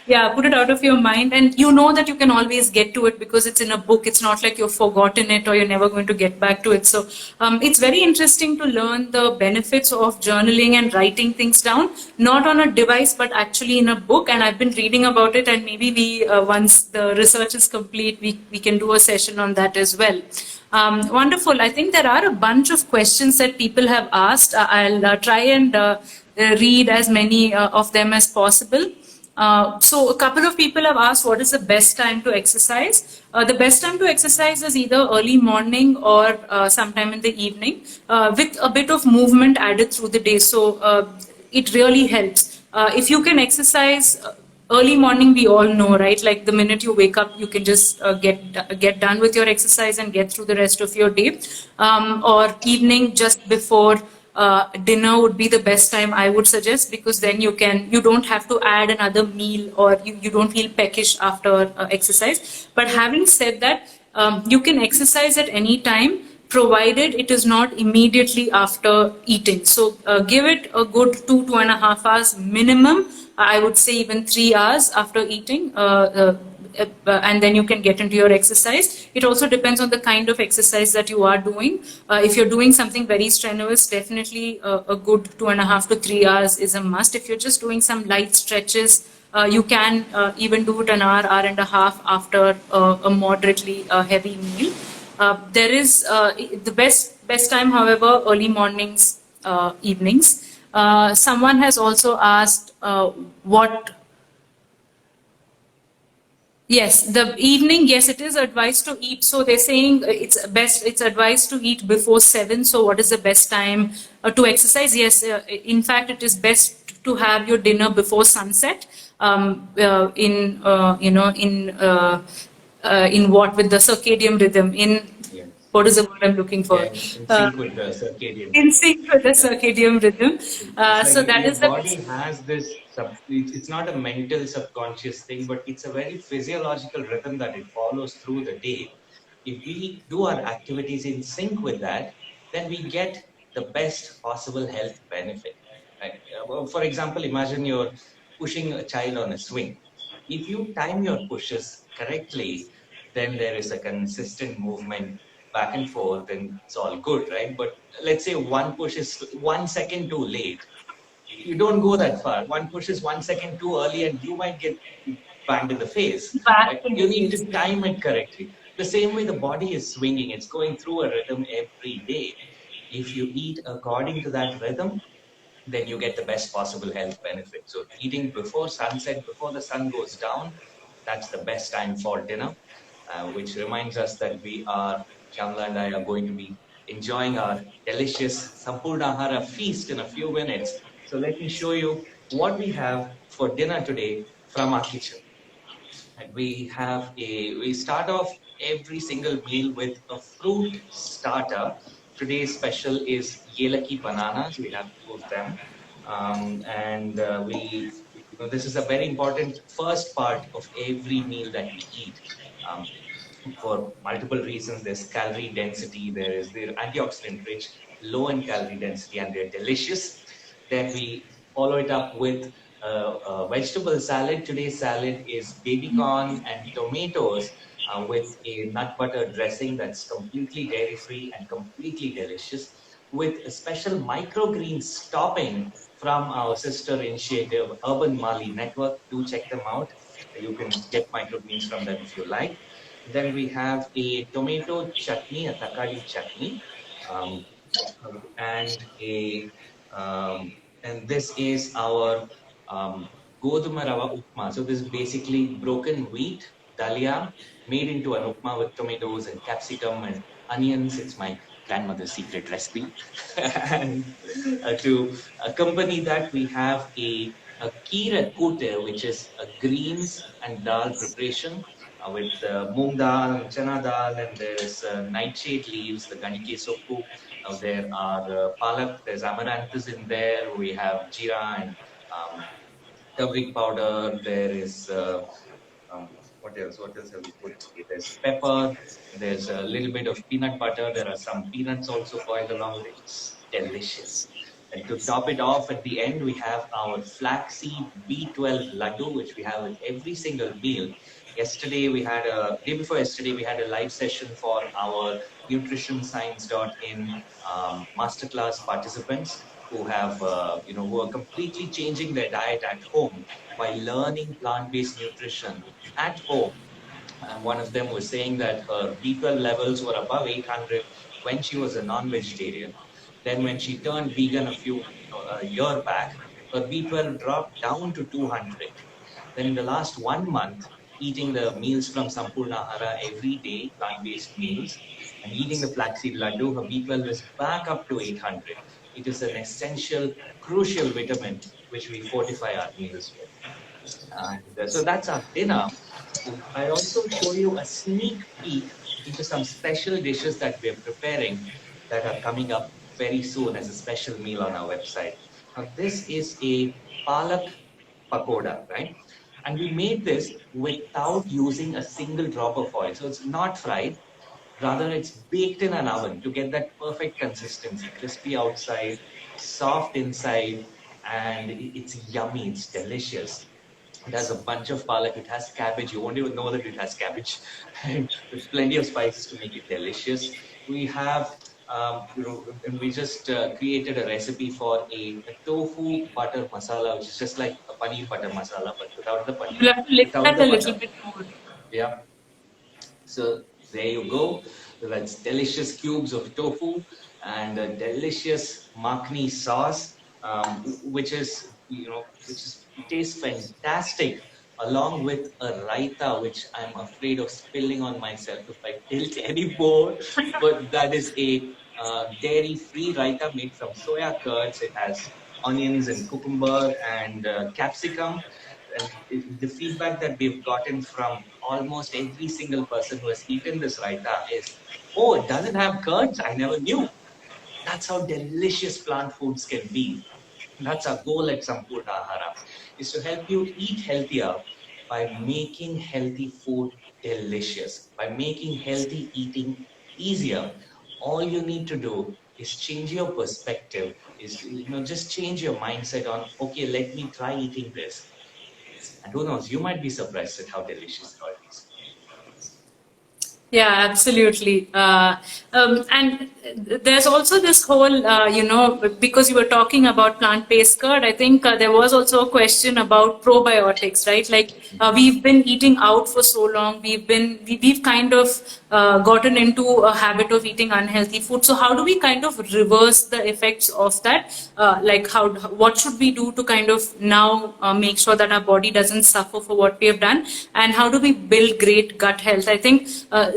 Yeah, put it out of your mind, and you know that you can always get to it because it's in a book. It's not like you've forgotten it or you're never going to get back to it. So it's very interesting to learn the benefits of journaling and writing things down, not on a device but actually in a book. And I've been reading about it, and maybe we once the research is complete, we can do a session on that as well. Wonderful. I think there are a bunch of questions that people have asked. I'll try and read as many of them as possible. So a couple of people have asked what is the best time to exercise. The best time to exercise is either early morning or sometime in the evening with a bit of movement added through the day. So it really helps. If you can exercise early morning, we all know, right? Like the minute you wake up, you can just get done with your exercise and get through the rest of your day. Or evening just before dinner would be the best time, I would suggest, because then you don't have to add another meal, or you don't feel peckish after exercise. But having said that, you can exercise at any time provided it is not immediately after eating. So give it a good 2.5 hours minimum. I would say even 3 hours after eating. And then you can get into your exercise. It also depends on the kind of exercise that you are doing. If you're doing something very strenuous, definitely a good 2.5 to 3 hours is a must. If you're just doing some light stretches, you can even do it an hour and a half after a moderately heavy meal. There is the best time, however, early mornings, evenings. Someone has also asked what. Yes, the evening, yes, it is advised to eat. So they're saying it's advised to eat before 7. So what is the best time to exercise? Yes, in fact, it is best to have your dinner before sunset. In what, with the circadian rhythm, in Yes. what is the word I'm looking for? Yeah, in sync with the circadian. In sync with the circadian rhythm. It's like So that your is the body best. has this it's not a mental subconscious thing, but it's a very physiological rhythm that it follows through the day. If we do our activities in sync with that, then we get the best possible health benefit. Right? Well, for example, imagine you're pushing a child on a swing. If you time your pushes correctly, then there is a consistent movement back and forth, and it's all good, right? But let's say one push is 1 second too late, you don't go that far. One pushes 1 second too early, and you might get banged in the face. Back Right? in the You need face. to time it correctly. The same way the body is swinging, it's going through a rhythm every day. If you eat according to that rhythm, then you get the best possible health benefit. So eating before sunset, before the sun goes down, that's the best time for dinner, which reminds us that Shamla and I are going to be enjoying our delicious Sampurnahara feast in a few minutes. So let me show you what we have for dinner today from our kitchen. And we start off every single meal with a fruit starter. Today's special is Yelaki bananas. We have two of them. And this is a very important first part of every meal that we eat. Um, for multiple reasons. There's calorie density, they're antioxidant rich, low in calorie density, and they're delicious. Then we follow it up with a vegetable salad. Today's salad is baby corn and tomatoes with a nut butter dressing that's completely dairy free and completely delicious, with a special microgreens topping from our sister initiative, Urban Mali Network. Do check them out. You can get microgreens from them if you like. Then we have a tomato chutney, a takali chutney, um, and a and this is our goduma rava upma. So this is basically broken wheat dalia made into an upma with tomatoes and capsicum and onions. It's my grandmother's secret recipe. And to accompany that, we have a kheer kute, which is a greens and dal preparation with moong dal and chana dal, and there is nightshade leaves, the ganike soppu. There are palak, there's amaranthus in there. We have jeera and turmeric powder. There is um, what else? What else have we put? There's pepper. There's a little bit of peanut butter. There are some peanuts also boiled along with it. It's delicious. And to top it off at the end, we have our flaxseed B12 laddu, which we have with every single meal. Day before yesterday, we had a live session for our nutritionscience.in masterclass participants who have, who are completely changing their diet at home by learning plant-based nutrition at home. And one of them was saying that her B12 levels were above 800 when she was a non-vegetarian. Then when she turned vegan a year back, her B12 dropped down to 200. Then in the last 1 month, eating the meals from Sampurna Ahara every day, plant-based meals, and eating the flaxseed laddu, her B12 is back up to 800. It is an essential, crucial vitamin which we fortify our meals with. And so that's our dinner. I also show you a sneak peek into some special dishes that we're preparing that are coming up very soon as a special meal on our website. Now, this is a Palak Pakoda, right? And we made this without using a single drop of oil. So it's not fried. Rather, it's baked in an oven to get that perfect consistency, crispy outside, soft inside, and it's yummy, it's delicious. It has a bunch of palak. It has cabbage. You won't even know that it has cabbage. And with plenty of spices to make it delicious. We have, and we just created a recipe for a tofu butter masala, which is just like a paneer butter masala, but without the paneer, You'll have to lift without that the a little butter. bit more. Yeah. So there you go. So that's delicious cubes of tofu and a delicious makhni sauce, which tastes fantastic, along with a raita, which I'm afraid of spilling on myself if I tilt any more. But that is a dairy-free raita made from soya curds. It has onions and cucumber and capsicum. And the feedback that we've gotten from almost every single person who has eaten this raita is, oh, it doesn't have curds? I never knew. That's how delicious plant foods can be. That's our goal at Sampurna Ahara, is to help you eat healthier by making healthy food delicious, by making healthy eating easier. All you need to do is change your perspective, is just change your mindset on, okay, let me try eating this. And who knows, you might be surprised at how delicious it all is. Yeah, absolutely. And there's also this whole, because you were talking about plant-based curd, I think there was also a question about probiotics, right? Like we've been eating out for so long, we've kind of gotten into a habit of eating unhealthy food. So how do we kind of reverse the effects of that? What should we do to kind of now make sure that our body doesn't suffer for what we have done? And how do we build great gut health? I think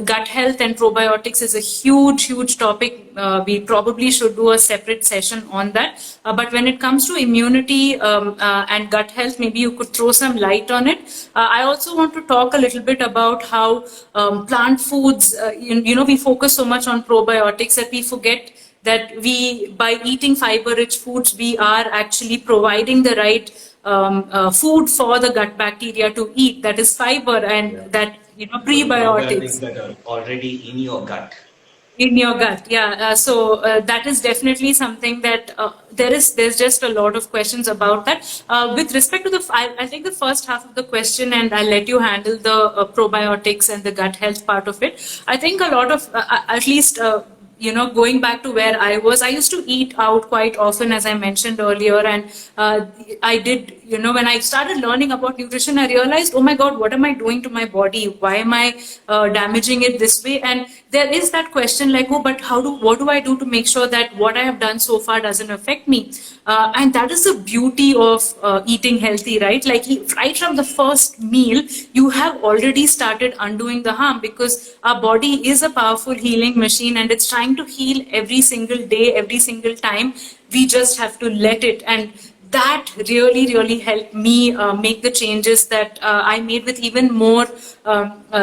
gut health and probiotics is a huge topic. We probably should do a separate session on that. But when it comes to immunity and gut health, maybe you could throw some light on it. I also want to talk a little bit about how plant foods, we focus so much on probiotics that we forget that by eating fiber-rich foods, we are actually providing the right food for the gut bacteria to eat. That is fiber and that So the prebiotics probiotics that are already in your gut. in your gut. Yeah. So that is definitely something that there's just a lot of questions about that. With respect to I think the first half of the question, and I'll let you handle the probiotics and the gut health part of it. I think a lot of, at least, going back to where I used to eat out quite often, as I mentioned earlier. And I did, when I started learning about nutrition, I realized, oh my God, what am I doing to my body? Why am I damaging it this way? And there is that question like, oh, but what do I do to make sure that what I have done so far doesn't affect me? And that is the beauty of eating healthy, right? Like right from the first meal, you have already started undoing the harm, because our body is a powerful healing machine and it's trying to heal every single day, every single time. We just have to let it. And that really helped me make the changes that I made with even more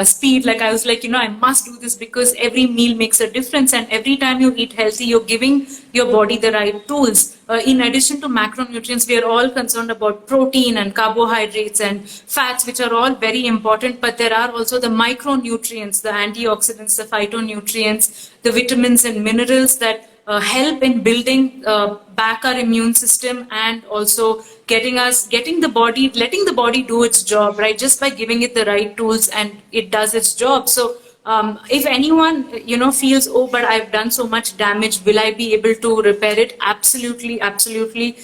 speed. Like I was like, I must do this because every meal makes a difference. And every time you eat healthy, you're giving your body the right tools. In addition to macronutrients, we are all concerned about protein and carbohydrates and fats, which are all very important. But there are also the micronutrients, the antioxidants, the phytonutrients, the vitamins and minerals that help in building back our immune system, and also getting the body, letting the body do its job, right? Just by giving it the right tools and it does its job. So if anyone, feels, oh, but I've done so much damage, will I be able to repair it? Absolutely, absolutely.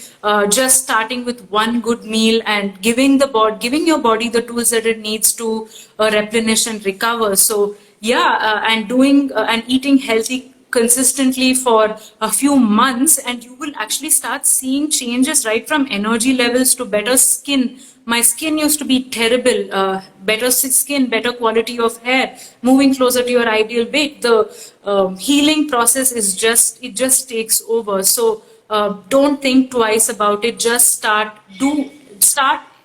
Just starting with one good meal and giving your body the tools that it needs to replenish and recover. So yeah, and doing and eating healthy consistently for a few months, and you will actually start seeing changes, right from energy levels to better skin. My skin used to be terrible. Better skin, better quality of hair, moving closer to your ideal weight. The healing process is just takes over. So don't think twice about it. Just start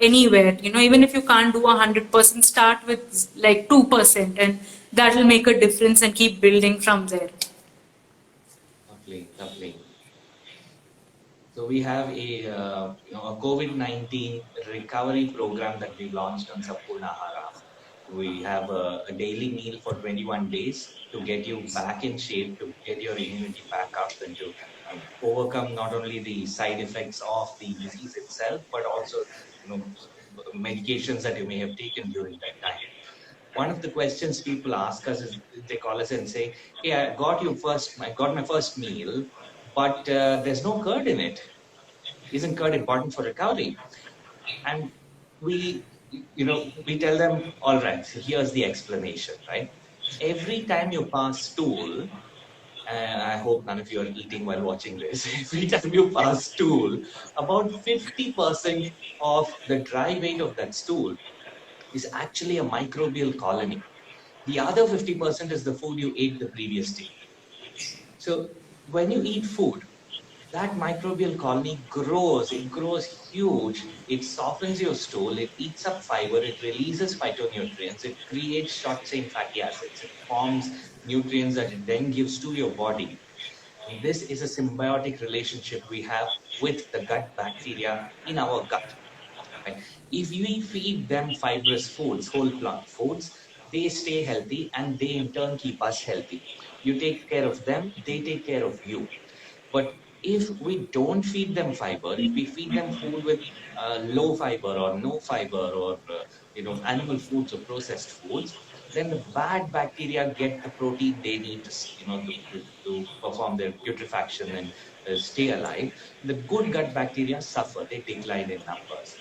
anywhere. Even if you can't do 100%, start with like 2%, and that will make a difference, and keep building from there. Lovely, lovely. So we have a COVID-19 recovery program that we launched on Sampurna Ahara. We have a daily meal for 21 days to get you back in shape, to get your immunity back up, and to overcome not only the side effects of the disease itself, but also medications that you may have taken during that time. One of the questions people ask us is, they call us and say, "Hey, I got my first meal, but there's no curd in it. Isn't curd important for recovery?" And we tell them, all right, so here's the explanation, right? Every time you pass stool, I hope none of you are eating while watching this. Every time you pass stool, about 50% of the dry weight of that stool is actually a microbial colony. The other 50% is the food you ate the previous day. So when you eat food, that microbial colony grows. It grows huge. It softens your stool. It eats up fiber. It releases phytonutrients. It creates short chain fatty acids. It forms nutrients that it then gives to your body. And this is a symbiotic relationship we have with the gut bacteria in our gut. Right? If we feed them fibrous foods, whole plant foods, they stay healthy, and they in turn keep us healthy. You take care of them, they take care of you. But if we don't feed them fiber, if we feed them food with low fiber or no fiber, or animal foods or processed foods, then the bad bacteria get the protein they need to perform their putrefaction and stay alive. The good gut bacteria suffer; they decline in numbers.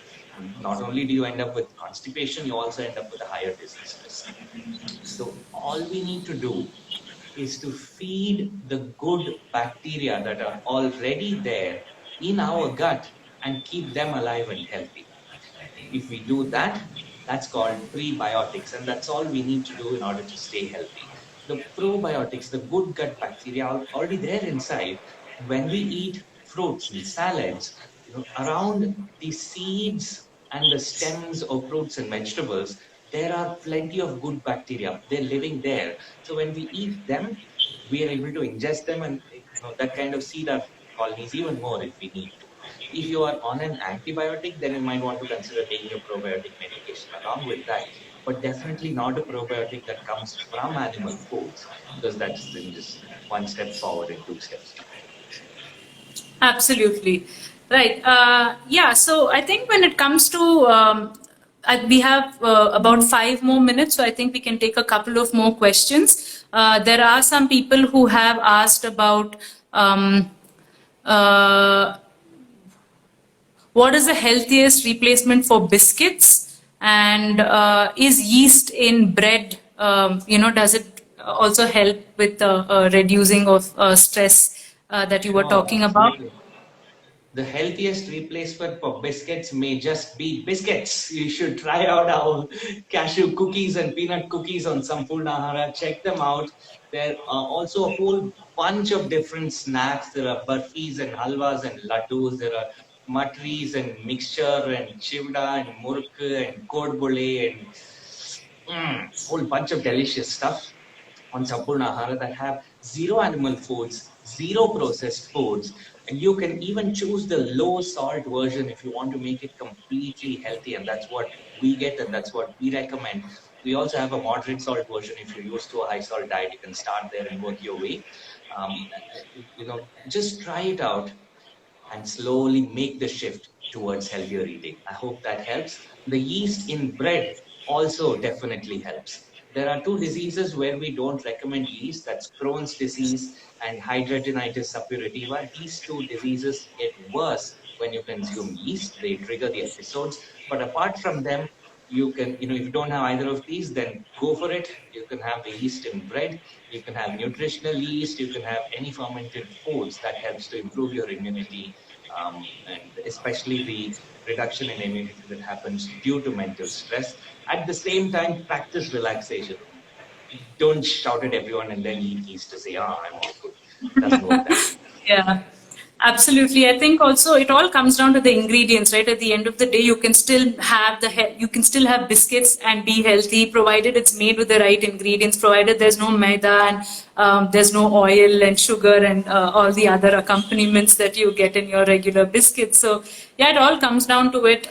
Not only do you end up with constipation, you also end up with a higher disease risk. So all we need to do is to feed the good bacteria that are already there in our gut and keep them alive and healthy. If we do that, that's called prebiotics, and that's all we need to do in order to stay healthy. The probiotics, the good gut bacteria, are already there inside. When we eat fruits and salads, around the seeds and the stems of fruits and vegetables, there are plenty of good bacteria. They're living there. So when we eat them, we are able to ingest them, and that kind of seed our colonies even more if we need to. If you are on an antibiotic, then you might want to consider taking a probiotic medication along with that, but definitely not a probiotic that comes from animal foods, because that's then just one step forward and two steps back. Absolutely. Right. Yeah. So I think when it comes to, we have about 5 more minutes, so I think we can take a couple of more questions. There are some people who have asked about what is the healthiest replacement for biscuits, and is yeast in bread, does it also help with reducing of stress that you were Sure, talking about? absolutely. The healthiest replacement for biscuits may just be biscuits. You should try out our cashew cookies and peanut cookies on Sampurna Ahara. Check them out. There are also a whole bunch of different snacks. There are burfis and halwas and laddus. There are matris and mixture and chivda and murk and kodbole and whole bunch of delicious stuff on Sampurna Ahara that have zero animal foods, zero processed foods, and you can even choose the low salt version if you want to make it completely healthy, and that's what we get and that's what we recommend. We also have a moderate salt version. If you're used to a high salt diet, you can start there and work your way. Just try it out and slowly make the shift towards healthier eating. I hope that helps. The yeast in bread also definitely helps. There are two diseases where we don't recommend yeast, that's Crohn's disease and hidradenitis suppurativa. These two diseases get worse when you consume yeast. They trigger the episodes. But apart from them, you can, if you don't have either of these, then go for it. You can have the yeast in bread. You can have nutritional yeast. You can have any fermented foods that helps to improve your immunity, and especially the reduction in immunity that happens due to mental stress. At the same time, practice relaxation. Don't shout at everyone and then eat yeast to say, I'm all good. Doesn't work that way. Yeah, absolutely. I think also it all comes down to the ingredients, right? At the end of the day, you can still have you can still have biscuits and be healthy, provided it's made with the right ingredients, provided there's no maida and there's no oil and sugar and all the other accompaniments that you get in your regular biscuits. So yeah, it all comes down to it.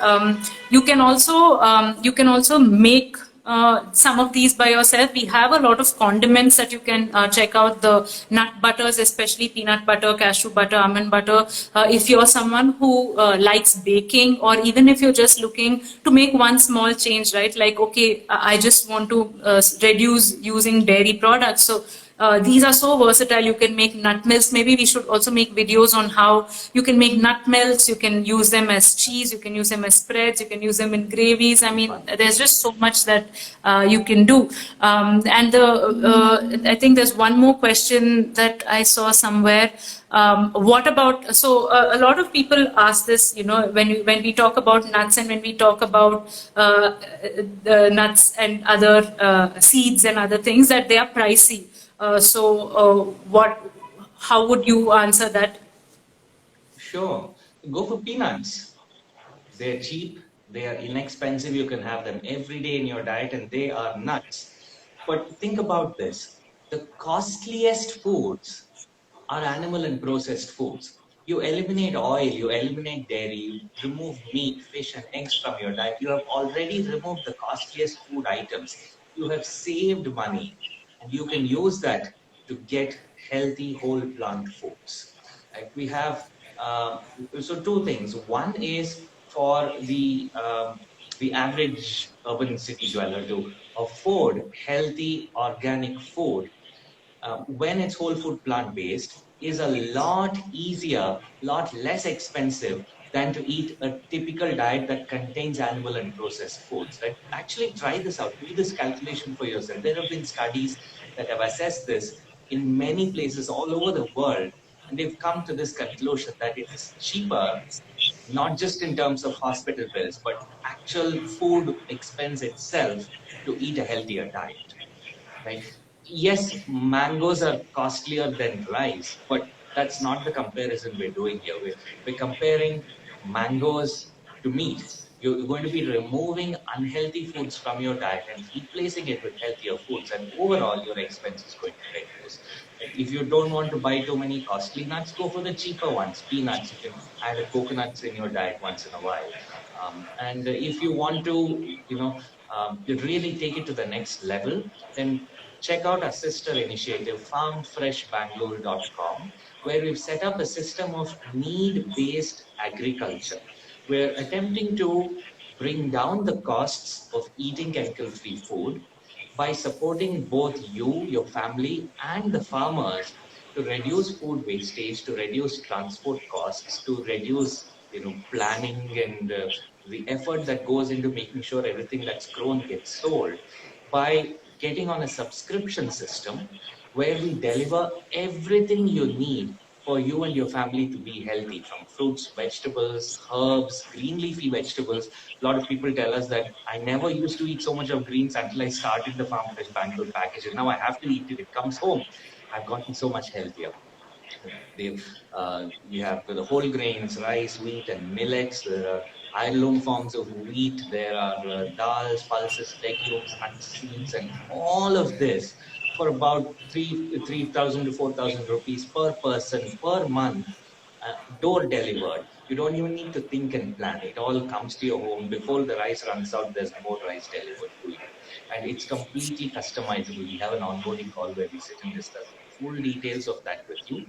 You can also make some of these by yourself. We have a lot of condiments that you can check out. The nut butters, especially peanut butter, cashew butter, almond butter. If you're someone who likes baking, or even if you're just looking to make one small change, right? Like, okay, I just want to reduce using dairy products. So these are so versatile. You can make nut milks. Maybe we should also make videos on how you can make nut milks. You can use them as cheese. You can use them as spreads. You can use them in gravies. I mean, there's just so much that you can do. I think there's one more question that I saw somewhere. What about, so a lot of people ask this, when we talk about nuts and when we talk about the nuts and other seeds and other things, that they are pricey. How would you answer that? Sure. Go for peanuts. They're cheap, they are inexpensive, you can have them every day in your diet, and they are nuts. But think about this. The costliest foods are animal and processed foods. You eliminate oil, you eliminate dairy, you remove meat, fish, and eggs from your diet. You have already removed the costliest food items. You have saved money, and you can use that to get healthy whole plant foods. Like we have, so two things. One is for the average urban city dweller to afford healthy organic food, when it's whole food plant based, is a lot easier, lot less expensive than to eat a typical diet that contains animal and processed foods. Right? Actually, try this out. Do this calculation for yourself. There have been studies that have assessed this in many places all over the world, and they've come to this conclusion that it is cheaper, not just in terms of hospital bills, but actual food expense itself to eat a healthier diet. Right? Yes, mangoes are costlier than rice, but that's not the comparison we're doing here. We're comparing mangoes to meat. You're going to be removing unhealthy foods from your diet and replacing it with healthier foods, and overall your expense is going to reduce. If you don't want to buy too many costly nuts, go for the cheaper ones, peanuts. You can add a coconuts in your diet once in a while. And if you want to, really take it to the next level, then check out our sister initiative, farmfreshbangalore.com, where we've set up a system of need-based agriculture. We're attempting to bring down the costs of eating chemical-free food by supporting both you, your family, and the farmers to reduce food wastage, to reduce transport costs, to reduce planning and the effort that goes into making sure everything that's grown gets sold, by getting on a subscription system where we deliver everything you need for you and your family to be healthy, from fruits, vegetables, herbs, green leafy vegetables. A lot of people tell us that I never used to eat so much of greens until I started the Farm Fresh Bangalore package, and now I have to eat it. It comes home. I've gotten so much healthier. We have the whole grains, rice, wheat, and millets. There are heirloom forms of wheat. There are dals, pulses, legumes, nuts, seeds, and all of this for about 3,000 to 4,000 rupees per person per month, door delivered. You don't even need to think and plan. It all comes to your home. Before the rice runs out, there's more rice delivered to you. And it's completely customizable. We have an onboarding call where we sit and discuss full details of that with you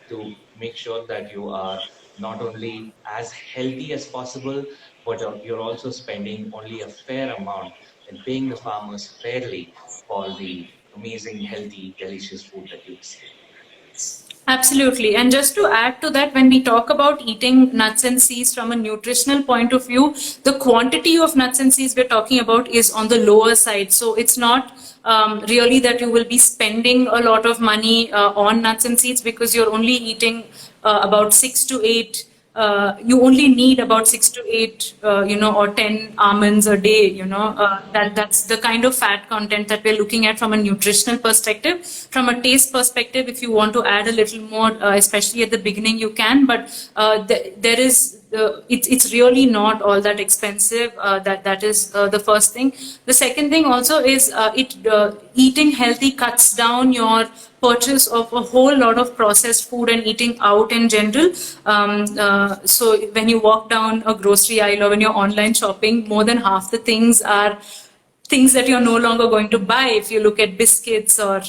to make sure that you are not only as healthy as possible, but you're also spending only a fair amount and paying the farmers fairly for the amazing, healthy, delicious food that you receive. Absolutely. And just to add to that, when we talk about eating nuts and seeds from a nutritional point of view, the quantity of nuts and seeds we're talking about is on the lower side. So it's not really that you will be spending a lot of money on nuts and seeds, because you're only eating about 6 to 8. You only need about 6 to 8, or 10 almonds a day. That's the kind of fat content that we're looking at from a nutritional perspective. From a taste perspective, if you want to add a little more, especially at the beginning, you can. But there is. It's really not all that expensive. That is the first thing. The second thing also is eating healthy cuts down your purchase of a whole lot of processed food and eating out in general. So when you walk down a grocery aisle or when you're online shopping, more than half the things are things that you're no longer going to buy. If you look at biscuits or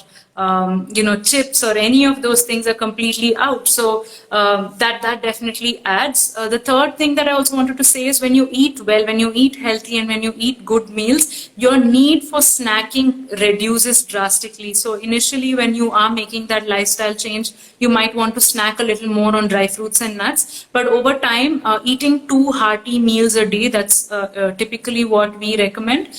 chips or any of those things are completely out. So that definitely adds. The third thing that I also wanted to say is when you eat well, when you eat healthy, and when you eat good meals, your need for snacking reduces drastically. So initially, when you are making that lifestyle change, you might want to snack a little more on dry fruits and nuts. But over time, eating 2 hearty meals a day, that's typically what we recommend.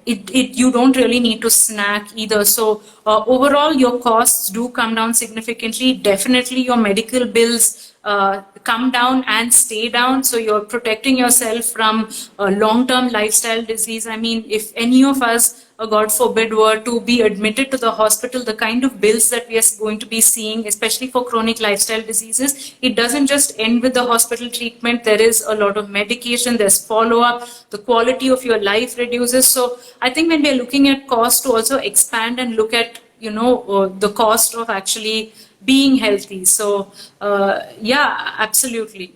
You don't really need to snack either. So overall, your costs do come down significantly. Definitely, your medical bills come down and stay down. So you're protecting yourself from long-term lifestyle disease. I mean, if any of us, God forbid, were to be admitted to the hospital, the kind of bills that we are going to be seeing, especially for chronic lifestyle diseases, it doesn't just end with the hospital treatment. There is a lot of medication, there's follow-up, the quality of your life reduces. So I think when we're looking at cost, to also expand and look at the cost of actually being healthy. So yeah, absolutely.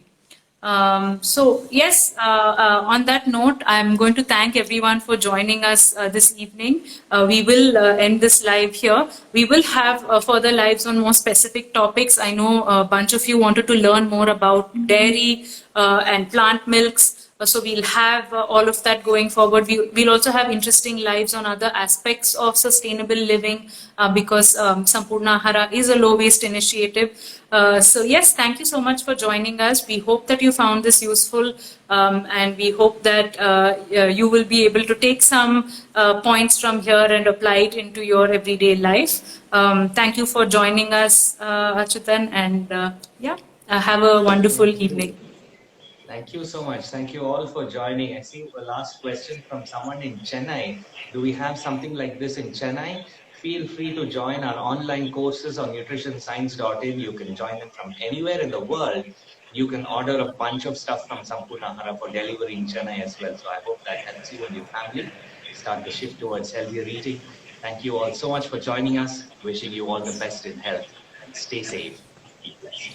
So yes, on that note, I'm going to thank everyone for joining us this evening. We will end this live here. We will have further lives on more specific topics. I know a bunch of you wanted to learn more about dairy and plant milks. So we'll have all of that going forward. We'll also have interesting lives on other aspects of sustainable living because Sampurna Ahara is a low-waste initiative. So yes, thank you so much for joining us. We hope that you found this useful and we hope that you will be able to take some points from here and apply it into your everyday life. Thank you for joining us, Achyuthan, and have a wonderful evening. Thank you so much. Thank you all for joining. I see a last question from someone in Chennai. Do we have something like this in Chennai? Feel free to join our online courses on nutritionscience.in. You can join them from anywhere in the world. You can order a bunch of stuff from Sampurna Ahara for delivery in Chennai as well. So I hope that helps you and your family start the shift towards healthier eating. Thank you all so much for joining us. Wishing you all the best in health and stay safe. Be blessed.